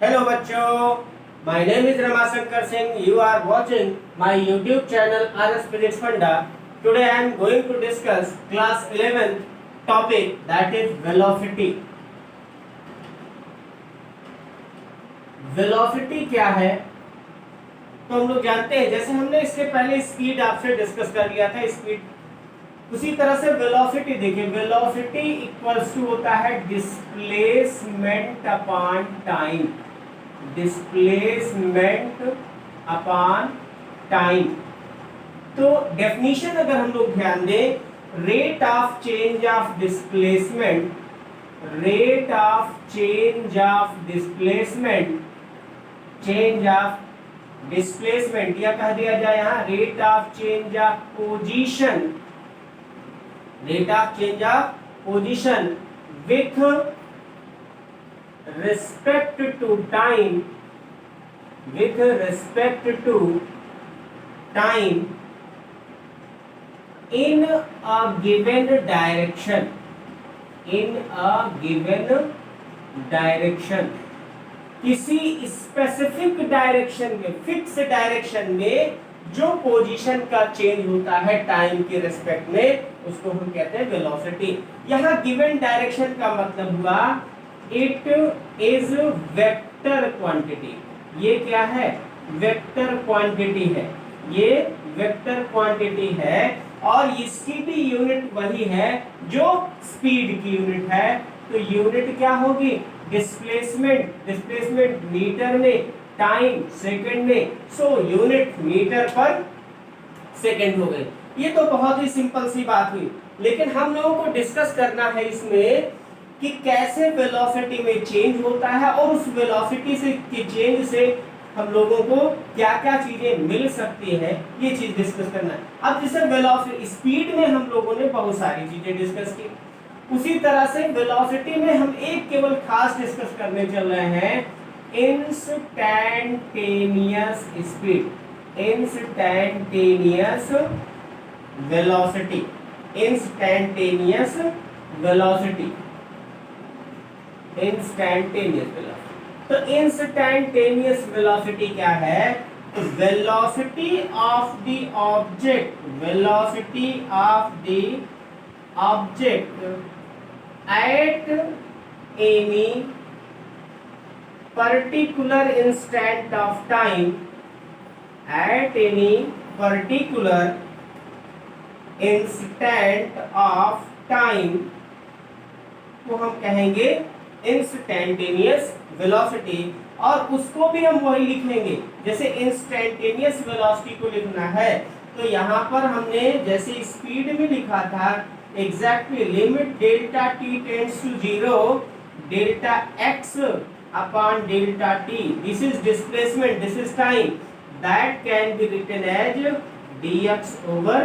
Hello बच्चों, my name is Ramashankar Singh. You are watching my YouTube channel RS Physics Funda. Today I am going to discuss class 11th topic, that is velocity. Velocity क्या है? तो हम लोग जानते हैं, जैसे हमने इसके पहले स्पीड आपसे डिस्कस कर लिया था, स्पीड उसी तरह से वेलोसिटी देखिए, वेलोसिटी इक्वल्स टू होता है displacement upon time, displacement upon time. तो डेफिनेशन अगर हम लोग ध्यान दें, rate of change of displacement, rate of change of displacement, change of displacement या कह दिया जाए यहां rate of change of position, rate of change of position with respect to time, with respect to time in a given direction, in a given direction, किसी specific direction में, fix direction में जो position का change होता है time के respect में, उसको हम कहते हैं वेलोसिटी। यहाँ गिवन डायरेक्शन का मतलब हुआ इट इज वेक्टर क्वांटिटी। ये क्या है? वेक्टर क्वांटिटी है, ये वेक्टर क्वांटिटी है और इसकी भी यूनिट वही है जो स्पीड की यूनिट है। तो यूनिट क्या होगी? डिस्प्लेसमेंट, डिस्प्लेसमेंट मीटर में, टाइम सेकंड में, सो यूनिट मीटर पर सेकंड हो गई। ये तो बहुत ही सिंपल सी बात हुई, लेकिन हम लोगों को डिस्कस करना है इसमें कि कैसे वेलोसिटी में चेंज होता है और उस वेलोसिटी से के चेंज से हम लोगों को क्या क्या चीजें मिल सकती है, ये चीज डिस्कस करना है। अब जैसे वेलोसिटी, स्पीड में हम लोगों ने बहुत सारी चीजें डिस्कस की, उसी तरह से वेलोसिटी में हम एक केवल खास डिस्कस करने चल रहे हैं, instantaneous speed, instantaneous velocity, instantaneous velocity, instantaneous velocity. तो इंस्टैंटेनियस वेलोसिटी क्या है? तो velocity of the object, velocity of the object at any particular instant of time, at any particular instant of time को हम कहेंगे इंस्टैंटेनियस वेलोसिटी। और उसको भी हम वही लिखेंगे, जैसे इंस्टैंटेनियस वेलोसिटी को लिखना है तो यहाँ पर हमने जैसे स्पीड में लिखा था exactly limit delta t tends to 0 delta x upon delta t, this is displacement, this is time, that can be written as dx over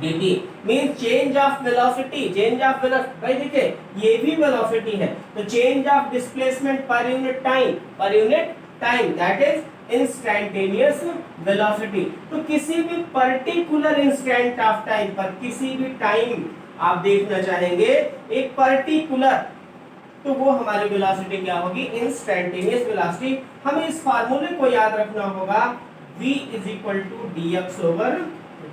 dt, means change of velocity, change of velocity। भाई देखिए ये भी velocity है, तो change of displacement per unit time, per unit time, that is instantaneous velocity। तो किसी भी particular instant of time पर, किसी भी time आप देखना चाहेंगे एक particular, तो वो हमारी वेलोसिटी क्या होगी? Instantaneous velocity. हमें इस फार्मूले को याद रखना होगा, v = dx over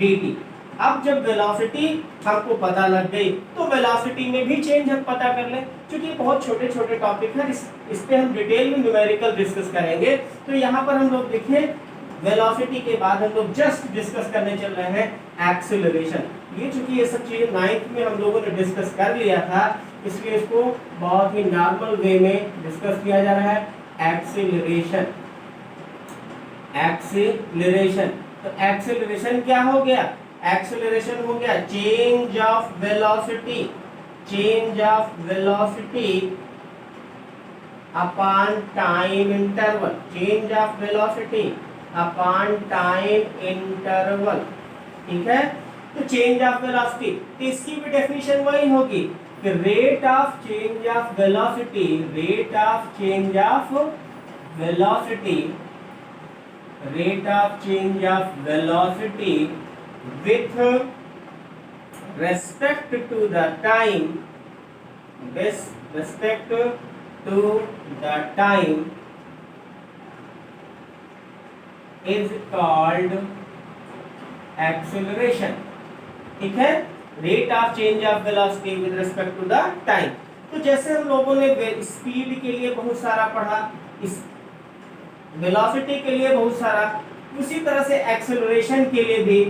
dt। अब जब वेलोसिटी हमको पता लग गई तो वेलोसिटी में भी चेंज हम पता कर लें, क्योंकि बहुत छोटे छोटे टॉपिक हैं, इस पे हम डिटेल में न्यूमेरिकल डिस्कस करेंगे। तो यहाँ पर हम लोग देखें वेलोसिटी के बाद हम लोग जस्ट डिस्कस करने चल रहे हैं एक्सेलरेशन। ये चूंकि ये सब चीजें 9th में हम लोगों ने डिस्कस कर लिया था, इसलिए इसको बहुत ही नॉर्मल वे में डिस्कस किया जा रहा है। एक्सेलरेशन, एक्सेलरेशन, तो एक्सेलरेशन क्या हो गया? एक्सेलरेशन हो गया change of velocity, change of velocity upon time interval, change of velocity upon time interval. ठीक है, तो चेंज ऑफ वेलोसिटी, तो इसकी भी डेफिनेशन वही होगी कि rate of change of velocity, rate of change of velocity, rate of change of velocity with respect to the time, with respect to the time is called acceleration. ठीक है, rate of change of velocity with respect to the time. तो जैसे हम लोगों ने speed के लिए बहुत सारा पढ़ा, इस वेलोसिटी के लिए बहुत सारा, उसी तरह से एक्सेलरेशन के लिए भी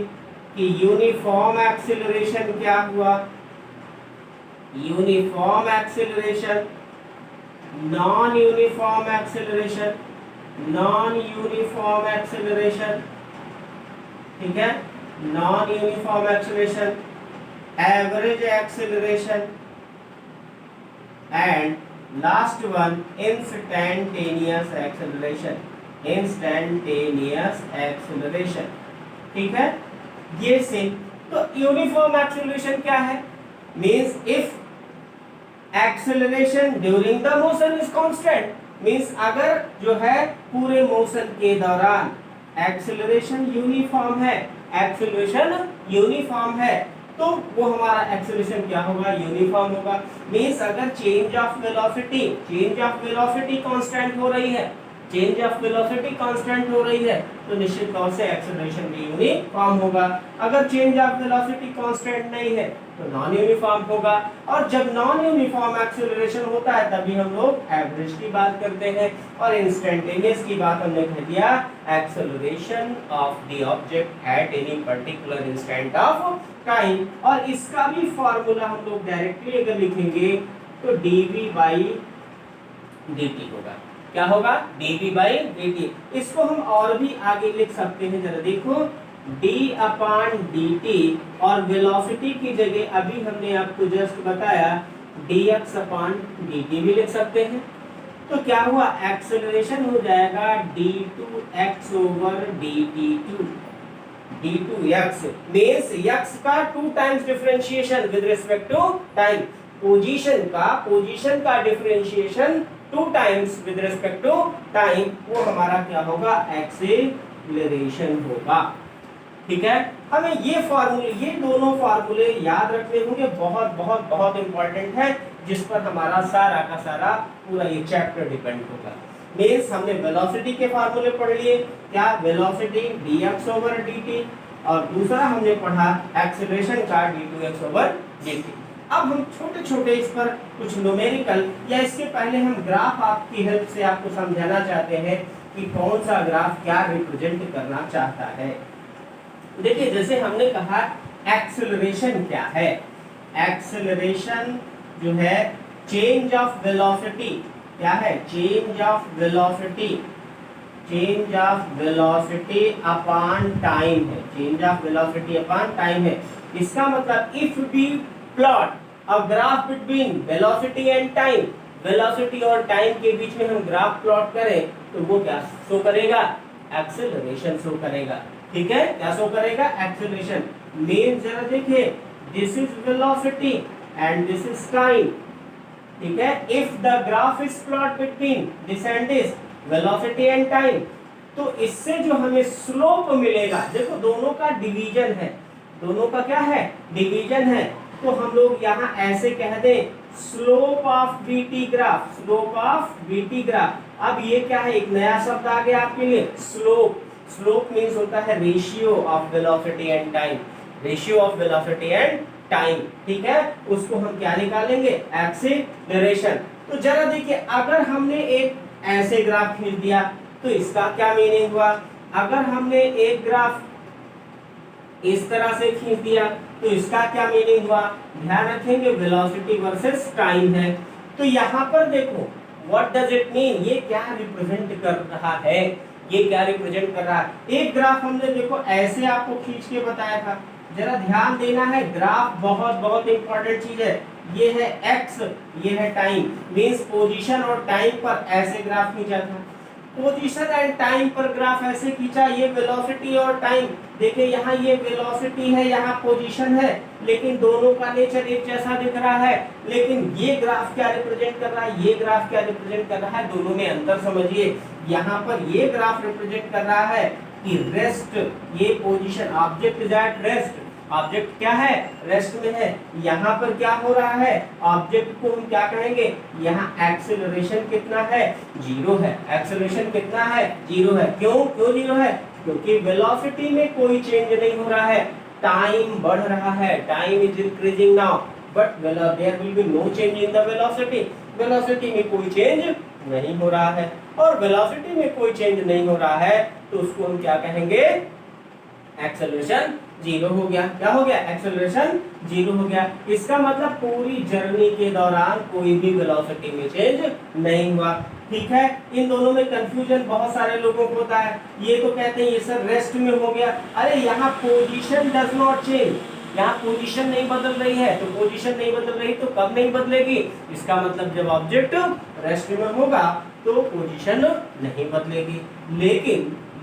कि यूनिफॉर्म एक्सेलरेशन क्या हुआ, uniform acceleration, non uniform acceleration, non uniform acceleration, ठीक है, non uniform acceleration, average acceleration and last one instantaneous acceleration, instantaneous acceleration. ठीक है, ये से तो यूनिफॉर्म एक्सेलरेशन क्या है, means if acceleration during the motion is constant, means अगर जो है पूरे मोशन के दौरान एक्सेलरेशन यूनिफॉर्म है, एक्सेलरेशन यूनिफॉर्म है, तो वो हमारा एक्सेलरेशन क्या होगा, यूनिफॉर्म होगा। मींस अगर चेंज ऑफ वेलोसिटी कांस्टेंट हो रही है, चेंज ऑफ वेलोसिटी कांस्टेंट हो रही है, तो निश्चित तौर से एक्सेलरेशन भी यूनिफॉर्म होगा। अगर चेंज ऑफ वेलोसिटी कांस्टेंट नहीं है तो नॉन यूनिफॉर्म होगा, और जब नॉन यूनिफॉर्म एक्सेलरेशन होता है तभी हम लोग एवरेज की बात करते हैं, और इंस्टेंटेनियस की बात हमने कह दिया acceleration of the object at any particular instant of time. और इसका भी फार्मूला हम लोग डायरेक्टली अगर लिखेंगे तो dv by dt होगा। क्या होगा, dv by dt। इसको हम और भी आगे लिख सकते हैं, जरा देखो, d/dt, और वेलोसिटी की जगह अभी हमने आपको जस्ट बताया dx/dt भी लिख सकते हैं। तो क्या हुआ, एक्सेलरेशन हो जाएगा d2x/dt2, d2x मींस x का 2 times differentiation with respect to time, position का differentiation 2 times with respect to time, वो हमारा क्या होगा, एक्सेलरेशन होगा। ठीक है, हमें ये दोनों फार्मूले याद रखने होंगे, बहुत बहुत बहुत इंपॉर्टेंट है, जिस पर हमारा सारा का सारा पूरा ये चैप्टर डिपेंड होगा। मींस हमने वेलोसिटी के फार्मूले पढ़ लिए, क्या, वेलोसिटी dx/dt, और दूसरा हमने पढ़ा एक्सेलरेशन का d2x/dt। अब हम छोटे छोटे इस पर कुछ न्यूमेरिकल, या इसके पहले हम ग्राफ आपकी हेल्प से आपको समझाना चाहते हैं कि कौन सा ग्राफ क्या रिप्रेजेंट करना चाहता है। देखिए, जैसे हमने कहा एक्सेलरेशन क्या है, एक्सेलरेशन जो है चेंज ऑफ वेलोसिटी, क्या है, change of velocity upon time है, change of velocity upon time है। इसका मतलब if we plot a graph between velocity and time, velocity और टाइम के बीच में हम ग्राफ प्लॉट करें तो वो क्या शो करेगा, एक्सेलरेशन शो करेगा। ठीक है, क्या शो करेगा, एक्सेलरेशन। मींस जरा देखिए, this is velocity and this is time. ठीक है, if the graph is plot between this and this, velocity and time, तो इससे जो हमें स्लोप मिलेगा, देखो दोनों का डिवीजन है, दोनों का क्या है, डिवीजन है, तो हम लोग यहाँ ऐसे कह दें slope of BT graph, slope of BT graph. अब ये क्या है, एक नया शब्द आ गया आपके लिए, स्लोप। स्लोप मींस होता है ratio of velocity and time, ratio of velocity and time. ठीक है, उसको हम क्या निकालेंगे, एक्सेलरेशन। तो जरा देखिए, अगर हमने एक ऐसे ग्राफ खींच दिया तो इसका क्या मीनिंग हुआ, अगर हमने एक ग्राफ इस तरह से खींच दिया तो इसका क्या मीनिंग हुआ, ध्यान रखेंगे वेलोसिटी वर्सेस टाइम है। तो यहाँ पर देखो व्हाट डज इट मीन, ये क्या रिप्रेजेंट कर रहा है, ये क्या रिप्रेजेंट कर रहा है। एक ग्राफ हमने देखो ऐसे आपको खींच के बताया था, जरा ध्यान देना है, ग्राफ बहुत बहुत इंपॉर्टेंट चीज है। ये है एक्स, ये है टाइम, मींस पोजीशन और टाइम पर ऐसे ग्राफ खींचा था, पोजीशन एंड टाइम पर ग्राफ ऐसे खींचा, ये वेलोसिटी और टाइम। देखिए यहाँ ये वेलोसिटी है, यहाँ पोजीशन है, लेकिन दोनों का नेचर एक जैसा दिख रहा है। लेकिन ये ग्राफ क्या रिप्रेजेंट कर रहा है, ये ग्राफ क्या रिप्रेजेंट कर रहा है, दोनों में अंतर समझिए। यहाँ पर ये ग्राफ रिप्रेजेंट कर रहा है कि रेस्ट, ये position, object is at rest, object क्या है, रेस्ट में है। यहाँ पर क्या हो रहा है, ऑब्जेक्ट को हम क्या कहेंगे, यहाँ एक्सेलरेशन कितना है, 0 है। एक्सेलरेशन कितना है, 0 है। क्यों 0 है, क्योंकि वेलोसिटी में कोई चेंज नहीं हो रहा है, टाइम बढ़ रहा है, time is increasing now, but there will be no change in the velocity. Velocity में कोई चेंज नहीं हो रहा है, और वेलोसिटी में कोई चेंज नहीं हो रहा है तो उसको हम क्या कहेंगे, एक्सेलरेशन 0 हो गया। क्या हो गया, एक्सेलरेशन 0 हो गया। इसका मतलब पूरी जर्नी के दौरान कोई भी वेलोसिटी में चेंज नहीं हुआ। ठीक है, इन दोनों में कंफ्यूजन बहुत सारे लोगों को होता है। ये तो कहते हैं ये सर रेस्ट में हो गया, अरे यहाँ पोजीशन डज नॉट चेंज, यहाँ पोजीशन नहीं बदल रही है, तो पोजीशन नहीं बदल रही तो कब नहीं बदलेगी, इसका मतलब जब ऑब्जेक्ट रेस्ट में होगा तो पोजीशन नहीं बदलेगी।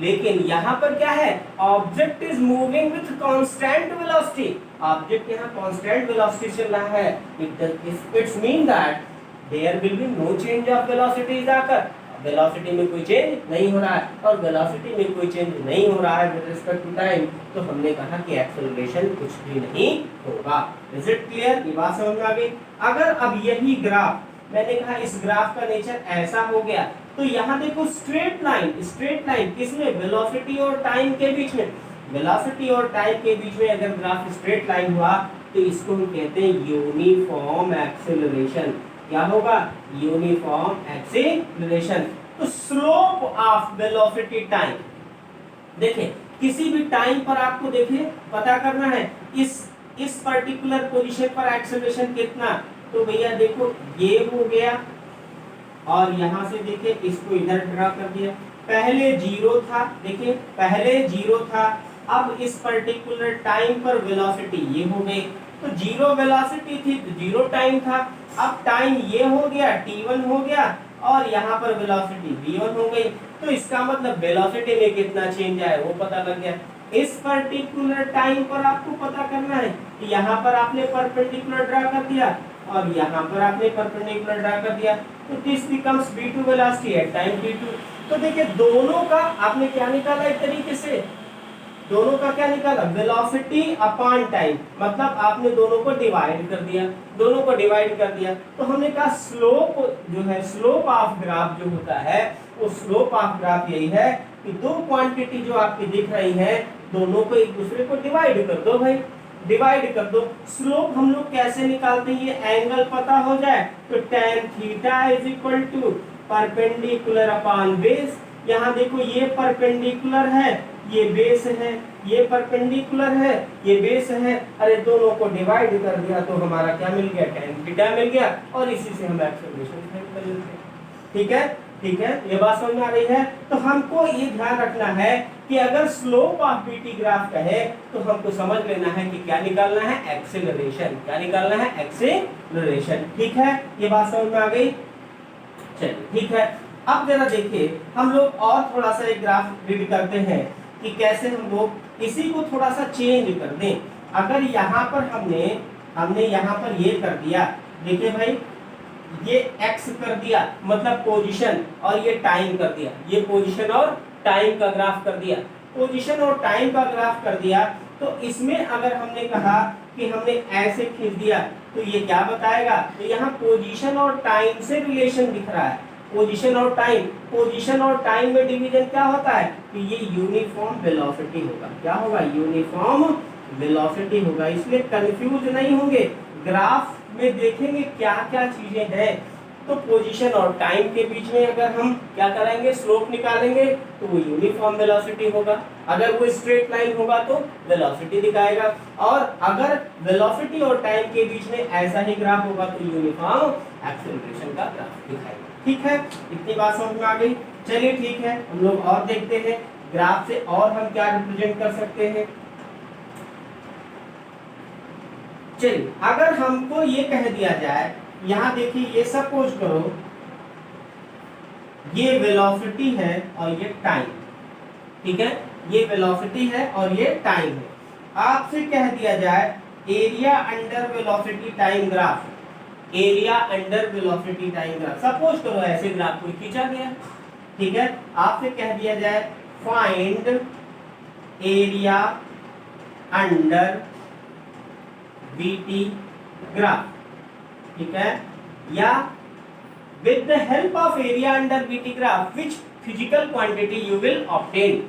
लेकिन यहाँ पर क्या है, object is moving with constant velocity, object यहाँ कांस्टेंट वेलोसिटी चल रहा है। It's mean that there will be no change of velocity जाकर, वेलोसिटी में कोई चेंज नहीं हो रहा है, और वेलोसिटी में कोई चेंज नहीं हो रहा है विद रिस्पेक्ट टू टाइम, तो हमने कहा कि एक्सेलरेशन कुछ भी नहीं होगा। इज इट क्लियर, ये बात समझ में आ गई। अगर अब यही ग्राफ, मैंने कहा इस ग्राफ का नेचर ऐसा हो गया, तो यहाँ देखो स्ट्रेट लाइन किसमें, वेलोसिटी और टाइम के बीच में, वेलोसिटी और टाइम के बीच में अगर ग्राफ स्ट्रेट लाइन हुआ तो इसको हम कहते हैं यूनिफॉर्म एक्सेलरेशन। क्या होगा, यूनिफॉर्म एक्सेलरेशन। तो स्लोप ऑफ वेलोसिटी टाइम, देखें किसी भी टाइम पर आपको देखें पता करना है इस पर्टिकुलर पोजीशन पर एक्सेलरेशन कितना, तो भैया देखो ये हो गया, और यहां से देखिए इसको इधर ड्रा कर दिया, पहले 0 था, देखिए पहले 0 था, अब इस पर्टिकुलर टाइम पर वेलोसिटी ये हो गई, तो 0 वेलोसिटी थी तो 0 टाइम था, अब टाइम ये हो गया t1 हो गया, और यहाँ पर वेलोसिटी v1 हो गई, तो इसका मतलब वेलोसिटी में कितना चेंज आया वो पता लग गया। इस पर्टिकुलर टाइम पर आपको पता करना है कि यहाँ पर आपने परपेंडिकुलर ड्रा कर दिया और यहाँ पर आपने परपेंडिकुलर ड्रा कर दिया, तो this becomes v2 velocity at time t2। तो देखिए दोनों का आपने क्या निकाला, एक तरीके से दोनों का क्या निकाला, वेलोसिटी अपॉन टाइम, मतलब आपने दोनों को डिवाइड कर दिया, दोनों को डिवाइड कर दिया। तो हमने कहा स्लोप जो है, स्लोप ऑफ ग्राफ जो होता है, वो स्लोप ऑफ ग्राफ यही है कि दो क्वांटिटी जो आपकी दिख रही है दोनों को एक दूसरे को डिवाइड कर दो भाई, डिवाइड कर दो। स्लोप हम लोग कैसे निकालते हैं, ये एंगल पता हो जाए तो tan theta is equal to perpendicular upon base. यहाँ देखो ये परपेंडिकुलर है, ये बेस है, ये परपेंडिकुलर है, ये बेस है, अरे दोनों को डिवाइड कर दिया तो हमारा क्या मिल गया, tan थीटा मिल गया, और इसी से हम एक्सेलरेशन फाइंड कर लेते हैं। ठीक है, ठीक है, ये बात समझ में आ रही है। तो हमको ये ध्यान रखना है कि अगर स्लोप ऑफ बीटी ग्राफ कहे तो हमको समझ लेना है कि क्या निकालना है, एक्सेलरेशन, क्या निकालना है, एक्सेलरेशन। ठीक है, ये बात समझ में आ गई। चलिए ठीक है, अब जरा देखिए हम लोग और थोड़ा सा एक ग्राफ रीड करते हैं कि कैसे हम लोग इसी को थोड़ा सा चेंज कर दें। अगर यहाँ पर हमने यहाँ पर ये कर दिया, देखिए भाई ये x कर दिया मतलब पोजीशन, और ये टाइम कर दिया, ये पोजीशन और टाइम का ग्राफ कर दिया, पोजीशन और टाइम का ग्राफ कर दिया। तो इसमें अगर हमने कहा कि हमने ऐसे खींच दिया तो ये क्या बताएगा, तो यहाँ पोजीशन और टाइम से रिलेशन दिख रहा है, पोजीशन और टाइम, पोजीशन और टाइम में डिवीजन क्या होता है कि ये यूनिफॉर्म वेलोसिटी होगा। क्या होगा, यूनिफॉर्म वेलोसिटी होगा। इसलिए कंफ्यूज नहीं होंगे, ग्राफ में देखेंगे क्या क्या चीजें हैं। तो पोजीशन और टाइम के बीच में अगर हम क्या करेंगे, स्लोप निकालेंगे तो वो यूनिफॉर्म वेलोसिटी होगा, अगर वो स्ट्रेट लाइन होगा तो वेलोसिटी दिखाएगा, और अगर वेलोसिटी और टाइम के बीच में ऐसा ही ग्राफ होगा तो यूनिफॉर्म एक्सेलरेशन का ग्राफ दिखाएगा। ठीक है, इतनी बात समझ में आ गई। चलिए ठीक है, हम लोग और देखते हैं ग्राफ से और हम क्या रिप्रेजेंट कर सकते हैं। चलिए अगर हमको ये कह दिया जाए, यहाँ देखिए ये सपोज करो ये वेलोसिटी है और ये टाइम, ठीक है, ये वेलोसिटी है और ये टाइम है। आपसे कह दिया जाए area under velocity time graph, area under velocity time graph, suppose करो ऐसे ग्राफ को खींचा गया, ठीक है। आपसे कह दिया जाए find area under VT graph, ठीक है, या with the help of area under VT graph which physical quantity you will obtain।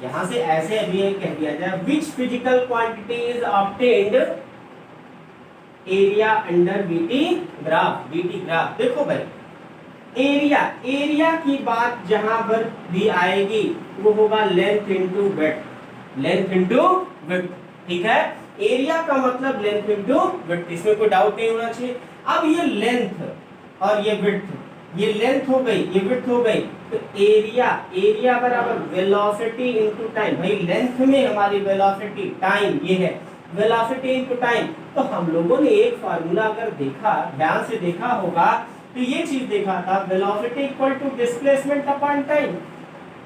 यहां से ऐसे अभी कह दिया जाए which physical quantity is obtained area under VT graph। देखो भाई एरिया की बात जहां पर भी आएगी वो होगा लेंथ इनटू विड्थ, ठीक है। एरिया का मतलब लेंथ इनटू विड्थ, इसमें कोई डाउट नहीं होना चाहिए। अब ये लेंथ और ये विड्थ, ये लेंथ हो गई, ये विड्थ हो गई, तो एरिया बराबर वेलोसिटी इनटू टाइम। भाई लेंथ में हमारी वेलोसिटी, टाइम ये है वेलोसिटी इनटू टाइम। तो हम लोगों ने एक फार्मूला अगर देखा, ध्यान से देखा होगा, तो ये चीज देखा था velocity equal to displacement upon time.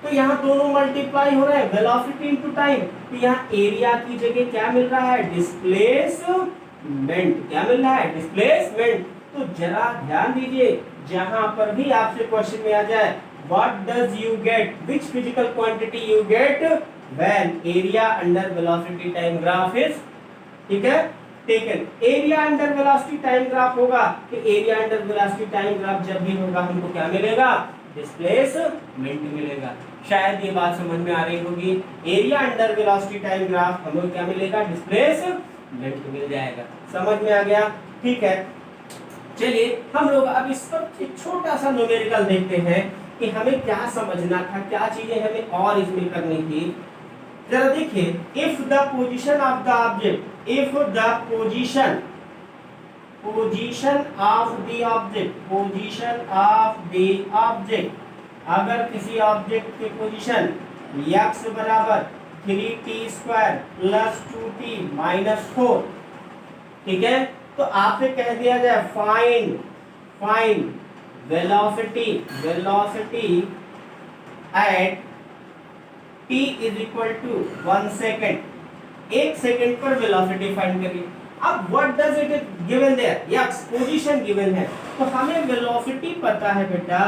तो यहाँ दोनों मल्टीप्लाई हो रहे हैं, वेलोसिटी इनटू टाइम। तो यहाँ एरिया की जगह क्या मिल रहा है, डिस्प्लेसमेंट। क्या मिल रहा है, डिस्प्लेसमेंट। तो जरा ध्यान दीजिए, जहां पर भी आपसे क्वेश्चन में आ जाए what does you get, which physical quantity you get when area under velocity time graph is, ठीक है, taken. Area under velocity time graph होगा कि area under velocity time graph जब भी होगा हमको क्या मिलेगा, डिस्प्लेसमेंट मिलेगा। शायद ये बात समझ में आ रही होगी। Area under velocity time graph हमको क्या मिलेगा, डिस्प्लेसमेंट मिल जाएगा। समझ में आ गया, ठीक है। चलिए हम लोग अब इस पर एक छोटा सा न्यूमेरिकल देखते हैं कि हमें क्या समझना था, क्या चीजें हमें और इसमें करनी थी। जरा देखिए, if the position of the object, if the position of the object, अगर किसी ऑब्जेक्ट की पोजीशन x बराबर 3t² + 2t - 4, ठीक है, तो आपसे कह दिया जाए find velocity at t = 1 second, 1 second पर वेलोसिटी फाइंड करिए। अब what does it given there, x position given है, तो हमें वेलोसिटी पता है बेटा,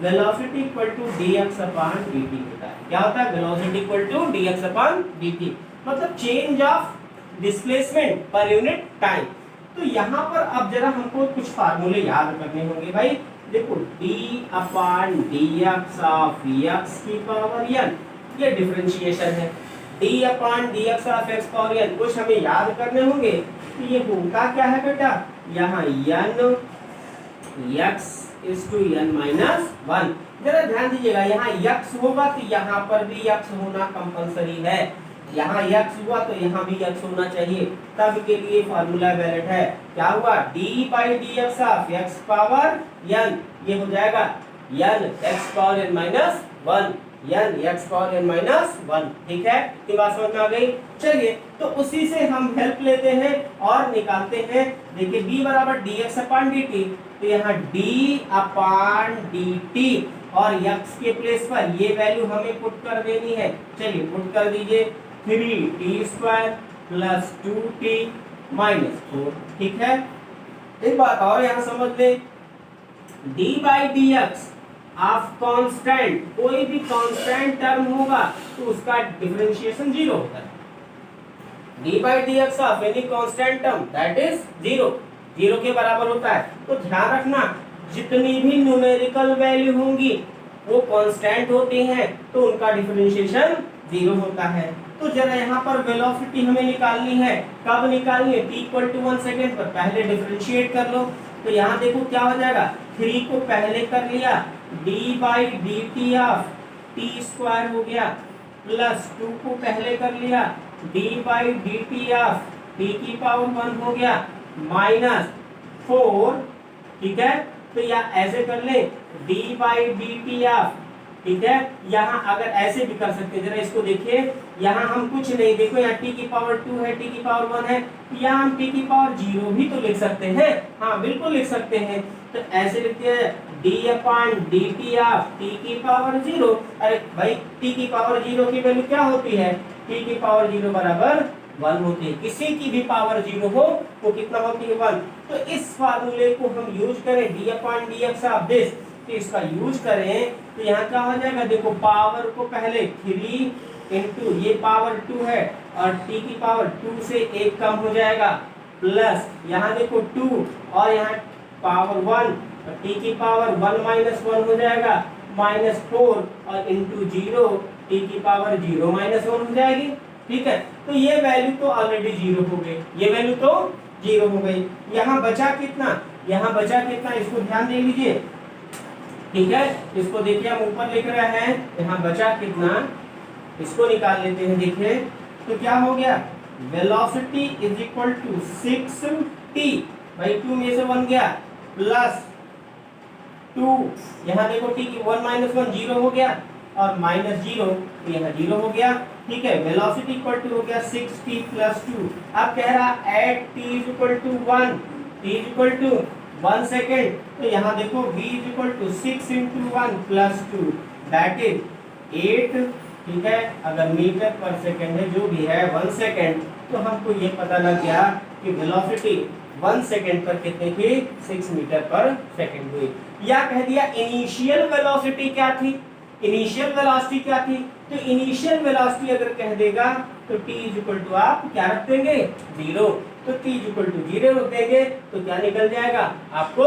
वेलोसिटी = dx/dt होता है। क्या होता है, वेलोसिटी = dx/dt, मतलब change of displacement per unit time. तो यहाँ पर अब जरा हमको कुछ फार्मूले याद करने होंगे भाई। देखो d/dx ऑफ x की पावर n, ये डिफरेंशिएशन है। d/dx of x power n कुछ हमें याद करने होंगे। तो ये होगा क्या है बेटा, यहाँ n x = n - 1। जरा ध्यान दीजिएगा, यहाँ x होगा तो यहाँ पर भी x होना कंपलसरी है। यहाँ x हुआ तो यहाँ भी x होना चाहिए, तब के लिए फार्मूला वैलिड है। क्या हुआ, d/dx of x power n, ये हो जाएगा n x power n - 1, n x power n - 1, ठीक है। ये बात समझ में आ गई। चलिए तो उसी से हम हेल्प लेते हैं और निकालते हैं। देखिए b बराबर dx/dt, तो यहाँ d/dt और x के प्लेस पर ये वैल्यू हमें पुट कर देनी है। चलिए पुट कर दीजिए, 3t² + 2t - 4, ठीक है। एक बात और यहाँ समझ ले, d/dx ऑफ कांस्टेंट, कोई भी कांस्टेंट टर्म होगा तो उसका डिफरेंशिएशन 0 होता है। d/dx of any constant term that is 0 के बराबर होता है। तो ध्यान रखना, जितनी भी न्यूमेरिकल वैल्यू होंगी वो कांस्टेंट होती हैं, तो उनका डिफरेंशिएशन 0 होता है। तो जरा यहाँ पर वेलोसिटी हमें निकालनी है। कब निकालनी है, t = 1 सेकेंड पर। पहले डिफरेंशिएट कर लो, तो यहाँ देखो क्या हो जाएगा, 3 को पहले कर लिया, d/dt ऑफ t² हो गया, प्लस 2 को पहले कर लिया, d/dt ऑफ t⁻1 हो गया, -4, ठीक है। तो या ऐसे कर ले, d/dt ऑफ, ठीक है। यहाँ अगर ऐसे भी कर सकते हैं, जरा इसको देखिए, यहाँ हम कुछ नहीं, देखो यहाँ t⁻2 है, t⁻1 है, यहाँ हम t⁻0 भी तो लिख सकते हैं। हाँ बिल्कुल लिख सकते हैं। तो ऐसे लिखते हैं d/dt ऑफ t⁻0। अरे भाई t⁻0 की वैल्यू क्या होती है, t⁻0 बराबर 1 होती है। किसी की भी पावर 0 हो वो कितना होती है, 1। तो इस फार्मूले को हम यूज करें, d/dx ऑफ दिस, तो इसका यूज करें तो यहाँ क्या हो जाएगा, देखो पावर को पहले 3 इंटू ये पावर 2 है और t⁻2 से 1 कम हो जाएगा, प्लस यहाँ देखो 2 और यहाँ पावर 1, तो टी की पावर 1 माइनस 1 हो जाएगा, -4 और इंटू 0 टी की पावर 0 माइनस 1 हो जाएगी। ठीक है, तो ये वैल्यू तो ऑलरेडी 0 हो गई, ये वैल्यू तो 0 हो गई। यहाँ बचा कितना, यहाँ बचा कितना, इसको ध्यान दे लीजिए। ठीक है, इसको देखिए हम ऊपर लिख रहे हैं, यहाँ बचा कितना, इसको निकाल लेते हैं। देखिए तो क्या हो गया, velocity is equal to 6t, भाई 2 में से 1 गया, प्लस 2, यहाँ देखो t की 1 माइनस 1 0 हो गया, और माइनस 0 तो यहाँ 0 हो गया। ठीक है, वेलोसिटी इक्वल टू हो गया 6t प्लस 2। अब कह रहा at t is equal to 1, t is equal to 1 second, तो यहाँ देखो v is equal to 6 into 1 plus 2 that is 8। ठीक है, अगर मीटर पर सेकेंड है जो भी है 1 सेकेंड, तो हमको ये पता लग गया कि वेलोसिटी 1 सेकेंड पर कितनी थी, 6 मीटर पर सेकेंड हुई। या कह दिया इनिशियल वेलोसिटी क्या थी, इनिशियल वेलोसिटी क्या थी, तो इनिशियल वेलोसिटी अगर कह देगा तो t इज इक्वल टू आप क्या रख देंगे, 0, तो t इज इक्वल टू 0 रख देंगे, तो क्या निकल जाएगा आपको,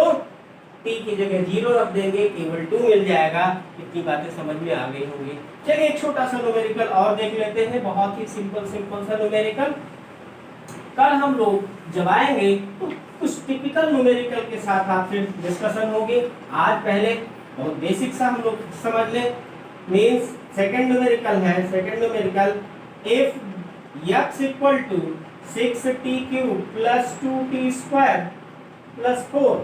t की जगह 0 रख देंगे, केवल 2 मिल जाएगा। इतनी बातें समझ में आ गई होंगी। चलिए एक छोटा सा न्यूमेरिकल और देख लेते हैं, बहुत ही सिंपल सा न्यूमेरिकल। कल हम लोग जब आएंगे तो कुछ टिपिकल न्यूमेरिकल के साथ आपसे डिस्कशन होगी। आज पहले बहुत बेसिक सा हम लोग समझ ले। मींस सेकंड न्यूमेरिकल है, second numerical, if x equal to 6t cube plus 2t square plus 4,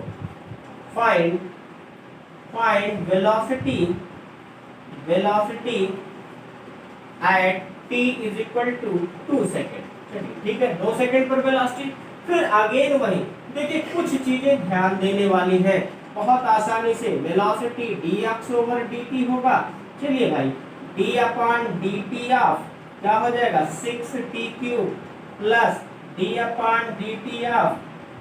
find velocity at t is equal to 2 second. चलिए ठीक है, 2 सेकेंड पर वेलोसिटी। फिर अगेन वही देखिए, कुछ चीजें ध्यान देने वाली हैं, बहुत आसानी से। वेलोसिटी dx ओवर dt होगा। चलिए भाई, d अपॉन dt ऑफ क्या हो जाएगा, 6t cube plus d upon dt of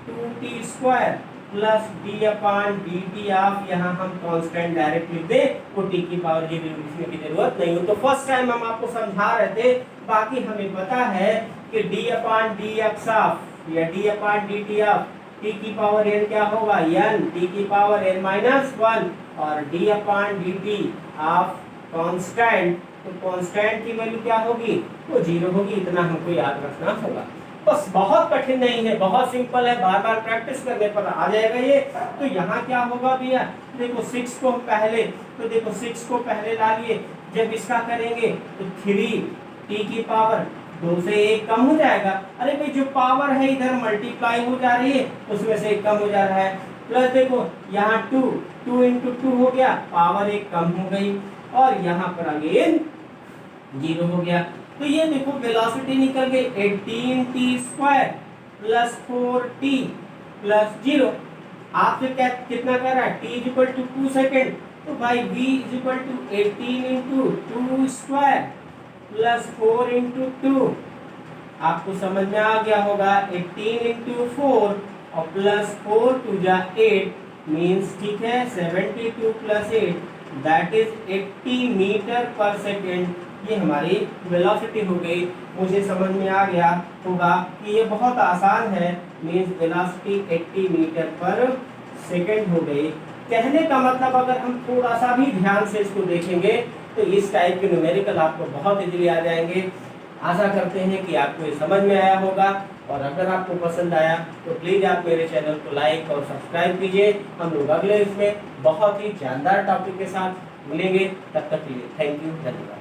2t square plus d upon dt of, यहाँ हम कांस्टेंट डायरेक्ट लिख दे, वो t की पावर जी लिखने की जरूरत नहीं हो। तो फर्स्ट टाइम हम आपको समझा रहे थे, बाकी हमें पता है कि d अपॉन dx ऑफ या d upon dt of t की पावर n क्या होगा, n, t की पावर n माइनस 1, और d upon dt of constant, तो कांस्टेंट की वैल्यू क्या होगी, वो 0 होगी। इतना हमको याद रखना होगा, बस बहुत कठिन नहीं है, बहुत सिंपल है, बार बार प्रैक्टिस करने पर आ जाएगा ये। तो यहाँ क्या होगा भैया, देखो 6 को पहले, तो देखो 6 को पहले ला लिए, जब इसका करेंगे तो 3t की पावर 2 से 1 कम हो जाएगा। अरे भाई जो पावर है इधर मल्टीप्लाई हो जा रही है, उसमें से 1 कम हो जा रहा है। प्लस देखो यहाँ 2 इंटू 2 हो गया, पावर 1 कम हो गई, और यहाँ पर अगेन 0 हो गया। तो ये देखो वेलोसिटी निकल गई 18t square plus 4t plus 0। आपसे क्या कितना कह रहा है, t is equal to 2 second, तो भाई v is equal to 18 into 2 square plus 4 into 2। आपको समझ में आ गया होगा, 18 इंटू 4 और प्लस 4 टू जा 8 मीन्स, ठीक है, 72 प्लस 8 दैट इज 80 मीटर पर सेकेंड। ये हमारी वेलोसिटी हो गई। मुझे समझ में आ गया होगा कि ये बहुत आसान है, मीन्स वेलोसिटी 80 मीटर पर सेकेंड हो गई। कहने का मतलब अगर हम थोड़ा सा भी ध्यान से इसको देखेंगे तो इस टाइप के न्यूमेरिकल आपको बहुत इजीली आ जाएंगे। आशा करते हैं कि आपको ये समझ में आया होगा, और अगर आपको पसंद आया तो प्लीज़ आप मेरे चैनल को लाइक और सब्सक्राइब कीजिए। हम लोग अगले इसमें बहुत ही जानदार टॉपिक के साथ मिलेंगे, तब तक के लिए थैंक यू, धन्यवाद।